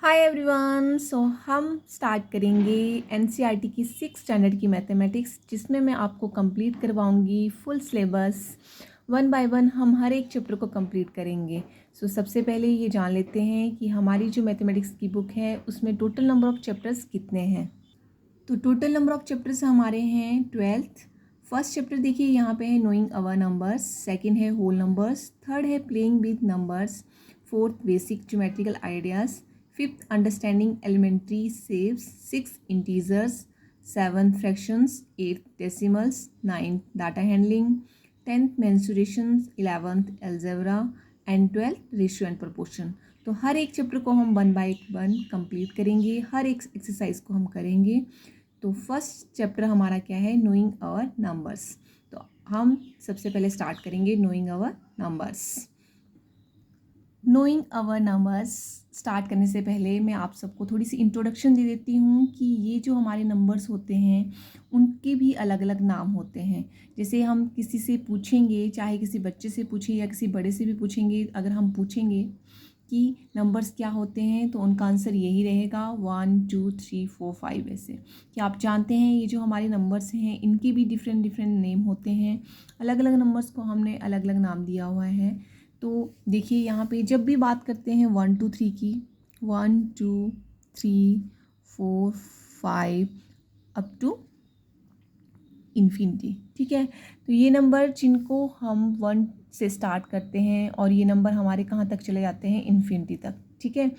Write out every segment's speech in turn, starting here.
हाय everyone. हम start करेंगे NCERT की 6 स्टैंडर्ड की मैथमेटिक्स, जिसमें मैं आपको कंप्लीट करवाऊंगी full syllabus. One by one हम हर एक चैप्टर को कंप्लीट करेंगे। सबसे पहले ये जान लेते हैं कि हमारी जो मैथमेटिक्स की बुक है उसमें टोटल नंबर ऑफ़ चैप्टर्स कितने हैं। तो टोटल नंबर ऑफ़ चैप्टर्स हमारे हैं 12th। फर्स्ट चैप्टर देखिए यहाँ पे है नोइंग अवर नंबर्स, सेकंड है होल नंबर्स, थर्ड है playing with numbers, fourth basic geometrical ideas, fifth understanding elementary shapes, six integers, seventh fractions, eighth decimals, ninth data handling, tenth mensurations, 11th algebra and 12th ratio and proportion. तो हर एक chapter को हम one by one complete करेंगे, हर एक exercise को हम करेंगे। तो फर्स्ट चैप्टर हमारा क्या है, नोइंग आवर नंबर्स। तो हम सबसे पहले स्टार्ट करेंगे knowing our numbers. Knowing our numbers start करने से पहले मैं आप सबको थोड़ी सी इंट्रोडक्शन दे देती हूँ कि ये जो हमारे नंबर्स होते हैं उनके भी अलग अलग नाम होते हैं। जैसे हम किसी से पूछेंगे, चाहे किसी बच्चे से पूछें या किसी बड़े से भी पूछेंगे, अगर हम पूछेंगे कि नंबर्स क्या होते हैं तो उनका आंसर यही रहेगा 1 2 3 4 5। ऐसे कि आप जानते हैं ये जो हमारे नंबर्स हैं इनके भी डिफरेंट डिफरेंट नेम होते हैं। अलग अलग नंबर्स को हमने अलग अलग नाम दिया हुआ है। तो देखिए यहाँ पे जब भी बात करते हैं 1 2 3 की, 1 2 3 4 5 अप टू इन्फिनिटी। ठीक है, तो ये नंबर जिनको हम 1 से स्टार्ट करते हैं और ये नंबर हमारे कहाँ तक चले जाते हैं, इन्फिनिटी तक। ठीक है,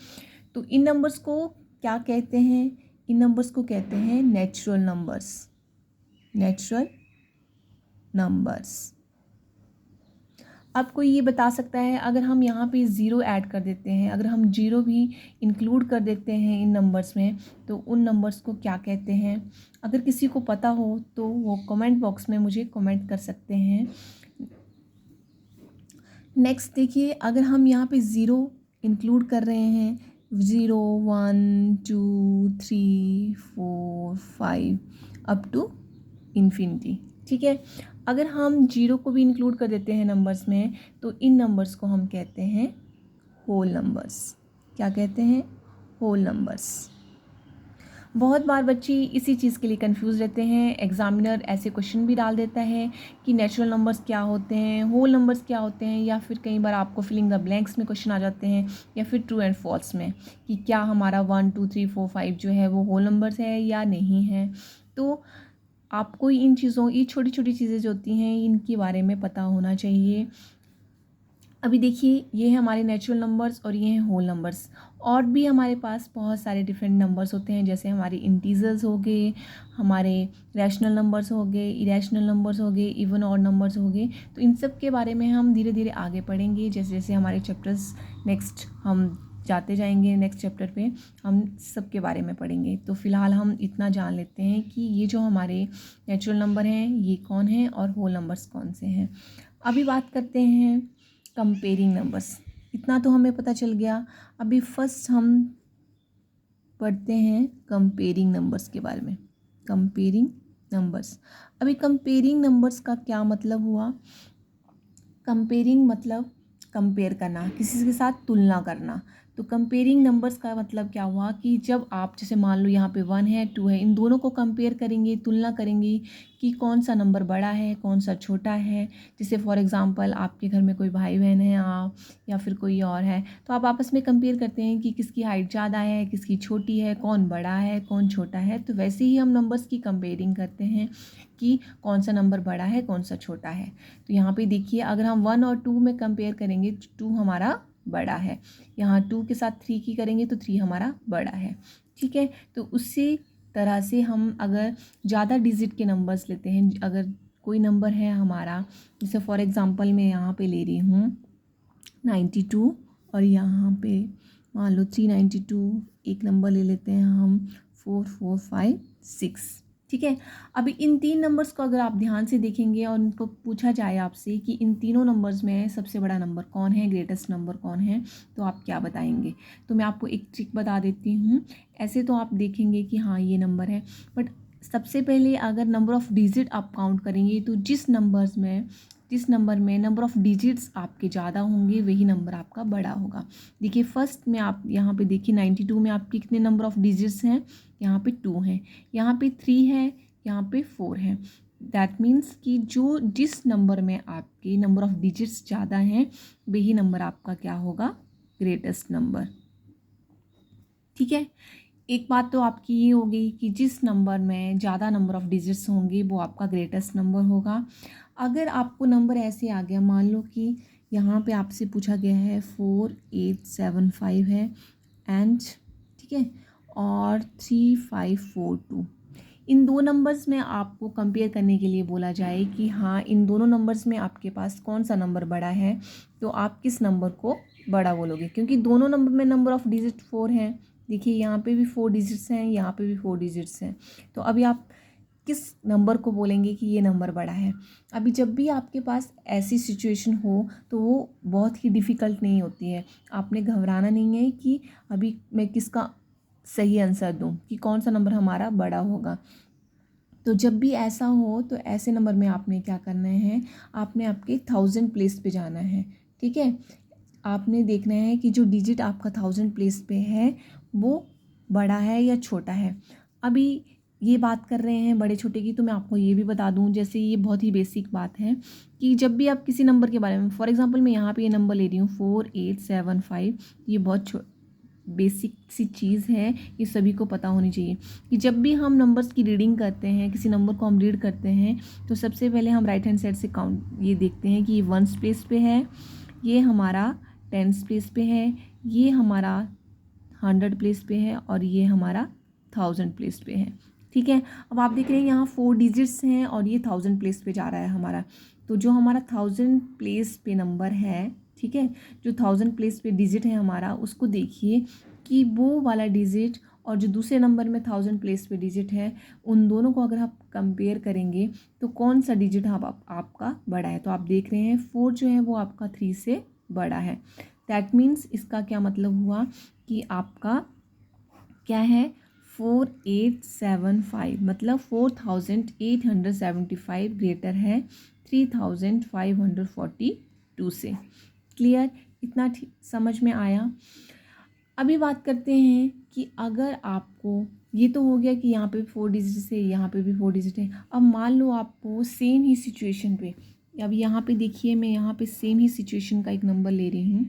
तो इन नंबर्स को क्या कहते हैं, इन नंबर्स को कहते हैं नेचुरल नंबर्स। Natural numbers. अब कोई ये बता सकता है, अगर हम यहाँ पे ज़ीरो ऐड कर देते हैं, अगर हम जीरो भी इंक्लूड कर देते हैं इन नंबर्स में, तो उन नंबर्स को क्या कहते हैं। अगर किसी को पता हो तो वो कमेंट बॉक्स में मुझे कमेंट कर सकते हैं। नेक्स्ट देखिए, अगर हम यहाँ पे ज़ीरो इंक्लूड कर रहे हैं, 0 1 2 3 4 5 अप टू इन्फिनिटी। ठीक है, अगर हम जीरो को भी इंक्लूड कर देते हैं नंबर्स में, तो इन नंबर्स को हम कहते हैं होल नंबर्स। क्या कहते हैं, होल नंबर्स। बहुत बार बच्चे इसी चीज़ के लिए कंफ्यूज रहते हैं। एग्जामिनर ऐसे क्वेश्चन भी डाल देता है कि नेचुरल नंबर्स क्या होते हैं, होल नंबर्स क्या होते हैं, या फिर कई बार आपको फिलिंग द ब्लैंक्स में क्वेश्चन आ जाते हैं, या फिर ट्रू एंड फॉल्स में कि क्या हमारा 1 2 3 4 5 जो है वो होल नंबर्स है या नहीं है। तो आपको इन चीज़ों, ये छोटी छोटी चीज़ें जो होती हैं इनके बारे में पता होना चाहिए। अभी देखिए, ये है हमारे नेचुरल नंबर्स और ये हैं होल नंबर्स। और भी हमारे पास बहुत सारे डिफरेंट नंबर्स होते हैं, जैसे हमारे इंटीजर्स हो गए, हमारे रैशनल नंबर्स हो गए, इरेशनल नंबर्स हो गए, इवन ऑड नंबर्स हो गए। तो इन सब के बारे में हम धीरे धीरे आगे पढ़ेंगे, जैसे जैसे हमारे चैप्टर्स नेक्स्ट हम जाते जाएंगे। नेक्स्ट चैप्टर पे हम सब के बारे में पढ़ेंगे। तो फ़िलहाल हम इतना जान लेते हैं कि ये जो हमारे नेचुरल नंबर हैं ये कौन हैं और होल नंबर्स कौन से हैं। अभी बात करते हैं कंपेयरिंग नंबर्स। इतना तो हमें पता चल गया। अभी फर्स्ट हम पढ़ते हैं कंपेयरिंग नंबर्स के बारे में। Comparing numbers. अभी कंपेयरिंग नंबर्स का क्या मतलब हुआ। कंपेयरिंग मतलब कंपेयर करना, किसी के साथ तुलना करना। तो कंपेयरिंग नंबर्स का मतलब क्या हुआ कि जब आप, जैसे मान लो यहाँ पे 1 है 2 है, इन दोनों को कंपेयर करेंगे, तुलना करेंगे कि कौन सा नंबर बड़ा है कौन सा छोटा है। जैसे फॉर एग्जांपल आपके घर में कोई भाई बहन है आप, या फिर कोई और है, तो आप आपस में कंपेयर करते हैं कि किसकी हाइट ज़्यादा है किसकी छोटी है, कौन बड़ा है कौन छोटा है। तो वैसे ही हम नंबर्स की कंपेयरिंग करते हैं कि कौन सा नंबर बड़ा है कौन सा छोटा है। तो यहाँ पे देखिए, अगर हम 1 और 2 में कंपेयर करेंगे तो 2 हमारा बड़ा है, यहाँ 2 के साथ 3 की करेंगे तो 3 हमारा बड़ा है। ठीक है, तो उसी तरह से हम अगर ज़्यादा डिजिट के नंबर्स लेते हैं, अगर कोई नंबर है हमारा, जैसे फॉर एग्जांपल मैं यहाँ पे ले रही हूँ 92 और यहाँ पे मान लो 392, एक नंबर ले लेते हैं हम 4 4 5 6। ठीक है, अभी इन तीन नंबर्स को अगर आप ध्यान से देखेंगे और उनको पूछा जाए आपसे कि इन तीनों नंबर्स में सबसे बड़ा नंबर कौन है, ग्रेटेस्ट नंबर कौन है, तो आप क्या बताएंगे। तो मैं आपको एक ट्रिक बता देती हूँ। ऐसे तो आप देखेंगे कि हाँ ये नंबर है, बट सबसे पहले अगर नंबर ऑफ़ डिजिट आप काउंट करेंगे तो जिस नंबर्स में जिस नंबर में नंबर ऑफ़ डिजिट्स आपके ज़्यादा होंगे वही नंबर आपका बड़ा होगा। देखिए फर्स्ट में आप यहाँ पे देखिए 92 में आपके कितने नंबर ऑफ़ डिजिट्स हैं, यहाँ पे 2 हैं, यहाँ पे 3 है, यहाँ पे 4 है। दैट मीन्स कि जो जिस नंबर में आपके नंबर ऑफ़ डिजिट्स ज़्यादा हैं वही नंबर आपका क्या होगा, ग्रेटेस्ट नंबर। ठीक है, एक बात तो आपकी ये हो गई कि जिस नंबर में ज़्यादा नंबर ऑफ़ डिजिट्स होंगे वो आपका ग्रेटेस्ट नंबर होगा। अगर आपको नंबर ऐसे आ गया, मान लो कि यहाँ पे आपसे पूछा गया है 4875 है एंड ठीक है और 3542, इन दो नंबर्स में आपको कंपेयर करने के लिए बोला जाए कि हाँ इन दोनों नंबर्स में आपके पास कौन सा नंबर बड़ा है, तो आप किस नंबर को बड़ा बोलोगे, क्योंकि दोनों नंबर में नंबर ऑफ़ डिजिट 4 हैं। देखिए यहाँ पे भी 4 डिजिट्स हैं, यहाँ पे भी 4 डिजिट्स हैं, तो अभी आप किस नंबर को बोलेंगे कि ये नंबर बड़ा है। अभी जब भी आपके पास ऐसी सिचुएशन हो तो वो बहुत ही डिफ़िकल्ट नहीं होती है, आपने घबराना नहीं है कि अभी मैं किसका सही आंसर दूं कि कौन सा नंबर हमारा बड़ा होगा। तो जब भी ऐसा हो तो ऐसे नंबर में आपने क्या करना है, आपने आपके 1000 प्लेस पे जाना है। ठीक है, आपने देखना है कि जो डिजिट आपका 1000 प्लेस पे है वो बड़ा है या छोटा है। अभी ये बात कर रहे हैं बड़े छोटे की, तो मैं आपको ये भी बता दूं, जैसे ये बहुत ही बेसिक बात है कि जब भी आप किसी नंबर के बारे में, फॉर एग्जांपल मैं यहाँ पे ये नंबर ले रही हूँ 4875, ये बहुत बेसिक सी चीज़ है, ये सभी को पता होनी चाहिए कि जब भी हम नंबर्स की रीडिंग करते हैं, किसी नंबर को हम रीड करते हैं, तो सबसे पहले हम राइट हैंड साइड से काउंट ये देखते हैं कि ये 1s प्लेस पे है, ये हमारा 10s प्लेस पे है, ये हमारा 100 प्लेस पे है और ये हमारा 1000 प्लेस पे है। ठीक है, अब आप देख रहे हैं यहाँ 4 डिजिट्स हैं और ये 1000 प्लेस पे जा रहा है हमारा, तो जो हमारा 1000 प्लेस पे नंबर है, ठीक है, जो 1000 प्लेस पे डिजिट है हमारा, उसको देखिए कि वो वाला डिजिट और जो दूसरे नंबर में 1000 प्लेस पे डिजिट है, उन दोनों को अगर आप कंपेयर करेंगे तो कौन सा डिजिट आपका बड़ा है। तो आप देख रहे हैं 4 जो है वो आपका 3 से बड़ा है। दैट मीन्स इसका क्या मतलब हुआ कि आपका क्या है, 4875 मतलब 4875 ग्रेटर है 3542 से। क्लियर, इतना समझ में आया। अभी बात करते हैं कि अगर आपको, ये तो हो गया कि यहाँ पे 4 डिजिट है, यहाँ पे भी 4 डिजिट है। अब मान लो आपको सेम ही सिचुएशन पे, अब यहाँ पे देखिए मैं यहाँ पे सेम ही सिचुएशन का एक नंबर ले रही हूँ,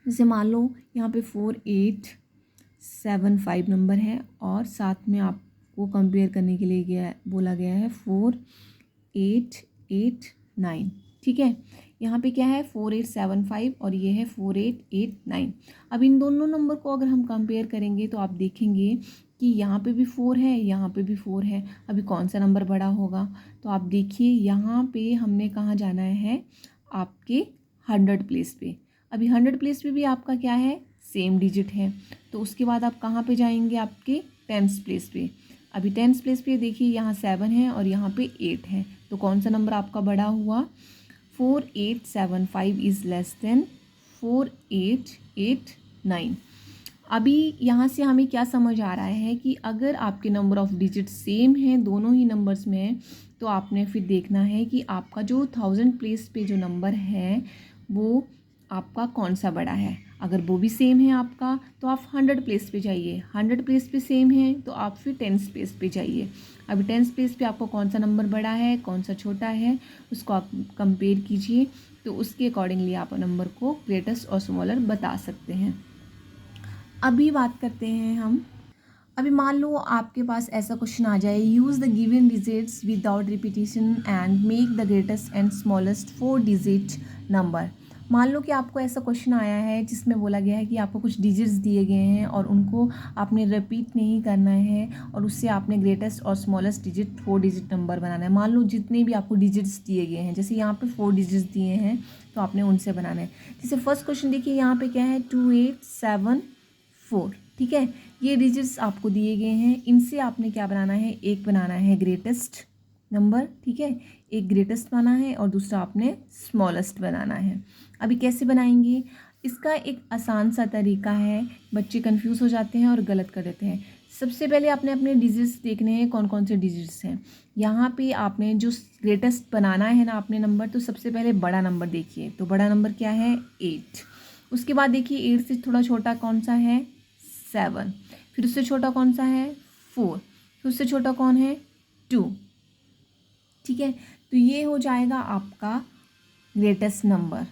जैसे मान लो यहाँ पे 4875 नंबर है और साथ में आपको कंपेयर करने के लिए बोला गया है 4889। ठीक है, यहाँ पे क्या है 4875 और ये है 4889। अब इन दोनों नंबर को अगर हम कंपेयर करेंगे तो आप देखेंगे कि यहाँ पे भी 4 है, यहाँ पे भी 4 है। अभी कौन सा नंबर बड़ा होगा, तो आप देखिए यहाँ पे हमने कहाँ जाना है, आपके 100 प्लेस पे। अभी 100 प्लेस पे भी आपका क्या है, सेम डिजिट है, तो उसके बाद आप कहाँ पे जाएंगे, आपके 10th प्लेस पे। अभी 10th प्लेस पे देखिए यहाँ 7 है और यहाँ पे 8 है, तो कौन सा नंबर आपका बड़ा हुआ, 4875 इज़ लेस देन 4889। अभी यहाँ से हमें क्या समझ आ रहा है कि अगर आपके नंबर ऑफ़ डिजिट सेम हैं दोनों ही नंबर्स में, तो आपने फिर देखना है कि आपका जो 1000 प्लेस पे जो नंबर है वो आपका कौन सा बड़ा है। अगर वो भी सेम है आपका तो आप 100 प्लेस पे जाइए, 100 प्लेस पे सेम है तो आप फिर 10th प्लेस पे जाइए। अभी 10th प्लेस पे आपको कौन सा नंबर बड़ा है, कौन सा छोटा है, उसको आप कंपेयर कीजिए, तो उसके अकॉर्डिंगली आप नंबर को ग्रेटेस्ट और स्मॉलर बता सकते हैं। अभी बात करते हैं हम, अभी मान लो आपके पास ऐसा क्वेश्चन आ जाए, use the given digits without repetition and make the greatest and smallest 4 digit number. मान लो कि आपको ऐसा क्वेश्चन आया है जिसमें बोला गया है कि आपको कुछ डिजिट्स दिए गए हैं और उनको आपने रिपीट नहीं करना है और उससे आपने ग्रेटेस्ट और स्मॉलेस्ट डिजिट 4 डिजिट नंबर बनाना है। मान लो जितने भी आपको डिजिट्स दिए गए हैं, जैसे यहाँ पे 4 डिजिट्स दिए हैं तो आपने उनसे बनाना है। जैसे फर्स्ट क्वेश्चन देखिए यहाँ पे क्या है 2874। ठीक है, ये डिजिट्स आपको दिए गए हैं, इनसे आपने क्या बनाना है, एक बनाना है ग्रेटेस्ट नंबर, ठीक है, एक ग्रेटेस्ट बनाना है और दूसरा आपने स्मॉलेस्ट बनाना है। अभी कैसे बनाएंगे, इसका एक आसान सा तरीका है, बच्चे कंफ्यूज हो जाते हैं और गलत कर देते हैं। सबसे पहले आपने अपने डिजिट्स देखने हैं, कौन कौन से डिजिट्स हैं। यहाँ पे आपने जो ग्रेटेस्ट बनाना है ना आपने नंबर, तो सबसे पहले बड़ा नंबर देखिए। तो बड़ा नंबर क्या है? 8। उसके बाद देखिए 8 से थोड़ा छोटा कौन सा है? 7। फिर उससे छोटा कौन सा है? 4। फिर उससे छोटा कौन है? 2। ठीक है, तो ये हो जाएगा आपका ग्रेटेस्ट नंबर।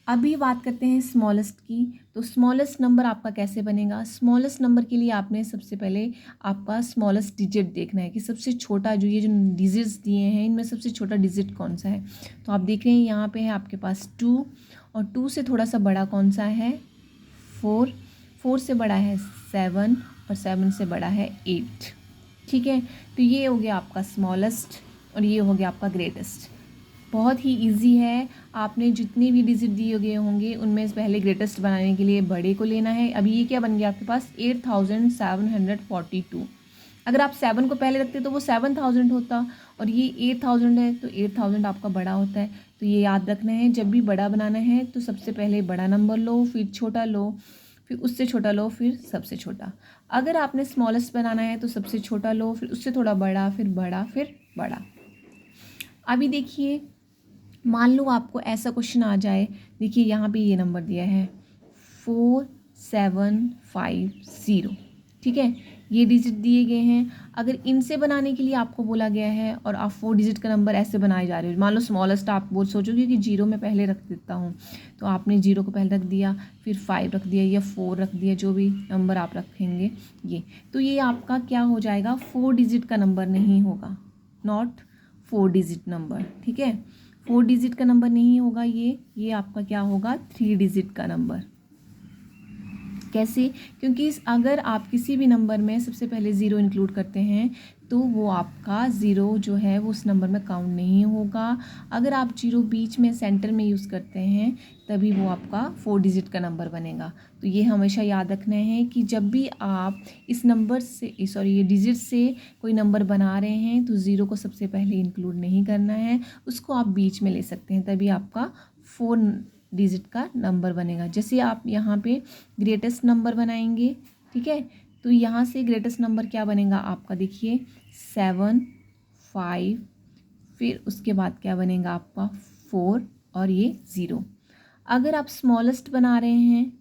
अभी बात करते हैं स्मॉलेस्ट की। तो स्मॉलेस्ट नंबर आपका कैसे बनेगा? स्मॉलेस्ट नंबर के लिए आपने सबसे पहले आपका स्मॉलेस्ट डिजिट देखना है कि सबसे छोटा जो ये जो डिजिट्स दिए हैं इनमें सबसे छोटा डिजिट कौन सा है। तो आप देख रहे हैं यहाँ पे है आपके पास 2, और 2 से थोड़ा सा बड़ा कौन सा है? 4। 4 से बड़ा है 7, और 7 से बड़ा है 8। ठीक है, तो ये हो गया आपका स्मॉलेस्ट और ये हो गया आपका ग्रेटेस्ट। बहुत ही इजी है। आपने जितने भी डिजिट दिए गए होंगे उनमें से पहले ग्रेटेस्ट बनाने के लिए बड़े को लेना है। अभी ये क्या बन गया आपके पास? 8742। अगर आप 7 को पहले रखते तो वो 7000 होता, और ये 8000 है तो 8000 आपका बड़ा होता है। तो ये याद रखना है, जब भी बड़ा बनाना है तो सबसे पहले बड़ा नंबर लो, फिर छोटा लो, फिर उससे छोटा लो, फिर सबसे छोटा। अगर आपने स्मॉलेस्ट बनाना है तो सबसे छोटा लो, फिर उससे थोड़ा बड़ा, फिर बड़ा, फिर बड़ा। अभी देखिए, मान लो आपको ऐसा क्वेश्चन आ जाए, देखिए यहाँ पे ये नंबर दिया है 4750। ठीक है, ये डिजिट दिए गए हैं। अगर इनसे बनाने के लिए आपको बोला गया है और आप 4 डिजिट का नंबर ऐसे बनाए जा रहे हो, मान लो स्मॉलेस्ट आप बोल सोचोगे कि 0 में पहले रख देता हूँ, तो आपने 0 को पहले रख दिया, फिर 5 रख दिया या 4 रख दिया, जो भी नंबर आप रखेंगे ये, तो ये आपका क्या हो जाएगा? 4 डिजिट का नंबर नहीं होगा, नॉट 4 डिजिट नंबर। ठीक है, 4 डिजिट का नंबर नहीं होगा ये आपका क्या होगा? 3 डिजिट का नंबर। कैसे? क्योंकि अगर आप किसी भी नंबर में सबसे पहले 0 इंक्लूड करते हैं तो वो आपका 0 जो है वो उस नंबर में काउंट नहीं होगा। अगर आप 0 बीच में सेंटर में यूज़ करते हैं तभी वो आपका 4 डिजिट का नंबर बनेगा। तो ये हमेशा याद रखना है कि जब भी आप इस नंबर से ये डिजिट से कोई नंबर बना रहे हैं तो 0 को सबसे पहले इंक्लूड नहीं करना है, उसको आप बीच में ले सकते हैं, तभी आपका 4 डिजिट का नंबर बनेगा। जैसे आप यहाँ पे ग्रेटेस्ट नंबर बनाएंगे, ठीक है, तो यहाँ से ग्रेटेस्ट नंबर क्या बनेगा आपका? देखिए 7, 5, फिर उसके बाद क्या बनेगा आपका? 4 और ये 0। अगर आप स्मॉलेस्ट बना रहे हैं,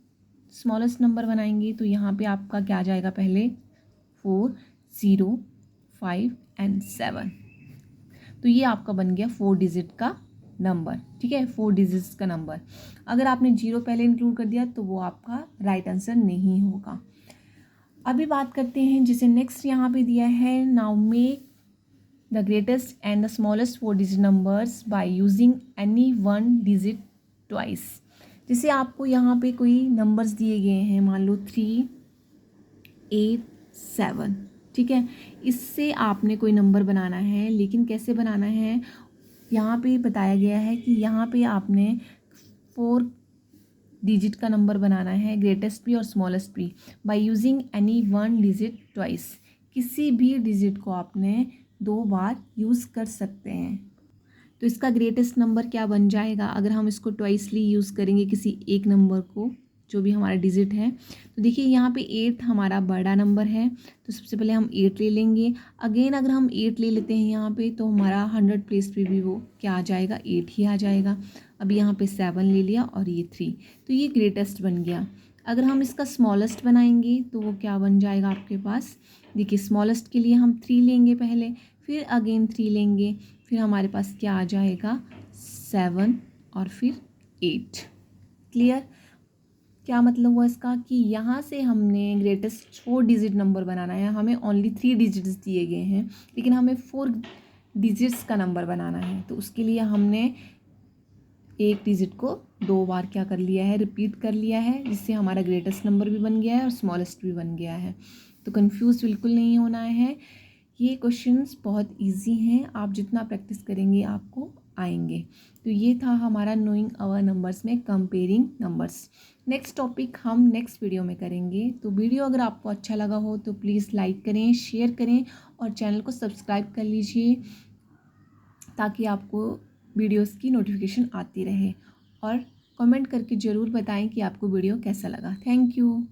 स्मॉलेस्ट नंबर बनाएंगे तो यहाँ पे आपका क्या आ जाएगा? पहले 4, 0, 5 एंड 7। तो ये आपका बन गया 4 डिजिट का नंबर। ठीक है, 4 डिजिट्स का नंबर। अगर आपने 0 पहले इंक्लूड कर दिया तो वो आपका राइट आंसर नहीं होगा। अभी बात करते हैं जिसे नेक्स्ट यहाँ पे दिया है, now make the greatest and the smallest 4 digit numbers by using any 1 digit twice. जैसे आपको यहाँ पे कोई नंबर्स दिए गए हैं, मान लो 3, 8, 7। ठीक है, इससे आपने कोई नंबर बनाना है, लेकिन कैसे बनाना है यहाँ पे बताया गया है कि यहाँ पे आपने 4 डिजिट का नंबर बनाना है, ग्रेटेस्ट भी और स्मॉलेस्ट भी, by using any 1 digit twice. किसी भी डिजिट को आपने 2 बार यूज़ कर सकते हैं। तो इसका ग्रेटेस्ट नंबर क्या बन जाएगा अगर हम इसको ट्वाइसली यूज़ करेंगे किसी एक नंबर को, जो भी हमारा डिजिट है। तो देखिए यहाँ पे 8 हमारा बड़ा नंबर है, तो सबसे पहले हम 8 ले लेंगे। अगेन अगर हम 8 ले लेते हैं यहाँ पे तो हमारा 100 प्लेस पे भी वो क्या आ जाएगा? 8 ही आ जाएगा। अब यहाँ पे 7 ले लिया और ये 3, तो ये ग्रेटेस्ट बन गया। अगर हम इसका स्मॉलेस्ट बनाएंगे तो वो क्या बन जाएगा आपके पास? देखिए स्मॉलेस्ट के लिए हम 3 लेंगे पहले, फिर अगेन 3 लेंगे, फिर हमारे पास क्या आ जाएगा? 7 और फिर 8। क्लियर? क्या मतलब हुआ इसका कि यहाँ से हमने ग्रेटेस्ट 4 डिजिट नंबर बनाना है। हमें ओनली 3 डिजिट्स दिए गए हैं, लेकिन हमें 4 डिजिट्स का नंबर बनाना है। तो उसके लिए हमने एक डिजिट को 2 बार क्या कर लिया है? रिपीट कर लिया है, जिससे हमारा ग्रेटेस्ट नंबर भी बन गया है और स्मॉलेस्ट भी बन गया है। तो कंफ्यूज बिल्कुल नहीं होना है। ये क्वेश्चंस बहुत इजी हैं, आप जितना प्रैक्टिस करेंगे आपको आएंगे। तो ये था हमारा नोइंग आवर नंबर्स में कंपेयरिंग नंबर्स। नेक्स्ट टॉपिक हम नेक्स्ट वीडियो में करेंगे। तो वीडियो अगर आपको अच्छा लगा हो तो प्लीज़ लाइक करें, शेयर करें और चैनल को सब्सक्राइब कर लीजिए, ताकि आपको वीडियोस की नोटिफिकेशन आती रहे। और कमेंट करके ज़रूर बताएं कि आपको वीडियो कैसा लगा। Thank you.